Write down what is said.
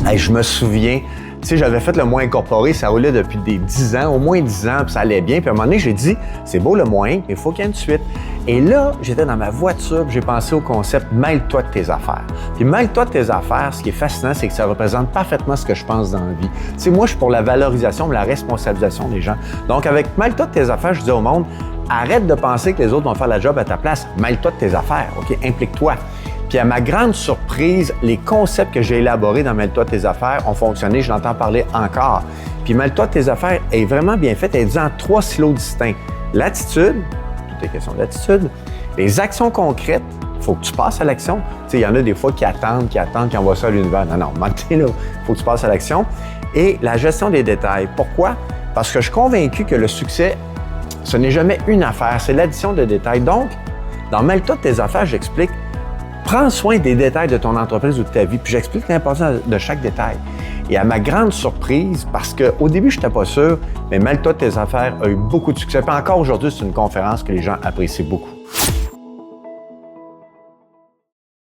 Hey, je me souviens, tu sais, j'avais fait le mois incorporé, ça roulait depuis des 10 ans, au moins 10 ans, puis ça allait bien. Puis à un moment donné, j'ai dit, c'est beau le moyen, mais il faut qu'il y ait une suite. Et là, j'étais dans ma voiture, puis j'ai pensé au concept « mêle-toi de tes affaires ». Puis mêle-toi de tes affaires, ce qui est fascinant, c'est que ça représente parfaitement ce que je pense dans la vie. Tu sais, moi, je suis pour la valorisation, la responsabilisation des gens. Donc, avec « mêle-toi de tes affaires », je dis au monde, arrête de penser que les autres vont faire la job à ta place. Mêle-toi de tes affaires, OK? Implique-toi. Puis à ma grande surprise, les concepts que j'ai élaborés dans Mêle-toi de tes affaires ont fonctionné, je l'entends parler encore. Puis Mêle-toi de tes affaires est vraiment bien faite, elle est divisée en 3 silos distincts. L'attitude, tout est question d'attitude. Les actions concrètes, il faut que tu passes à l'action. Tu sais, il y en a des fois qui attendent, qui envoient ça à l'univers. Non, là, il faut que tu passes à l'action. Et la gestion des détails. Pourquoi? Parce que je suis convaincu que le succès, ce n'est jamais une affaire, c'est l'addition de détails. Donc, dans Mêle-toi de tes affaires, j'explique, prends soin des détails de ton entreprise ou de ta vie, puis j'explique l'importance de chaque détail. Et à ma grande surprise, parce qu'au début, je n'étais pas sûr, mais Mêle-toi de tes affaires a eu beaucoup de succès. Puis encore aujourd'hui, c'est une conférence que les gens apprécient beaucoup.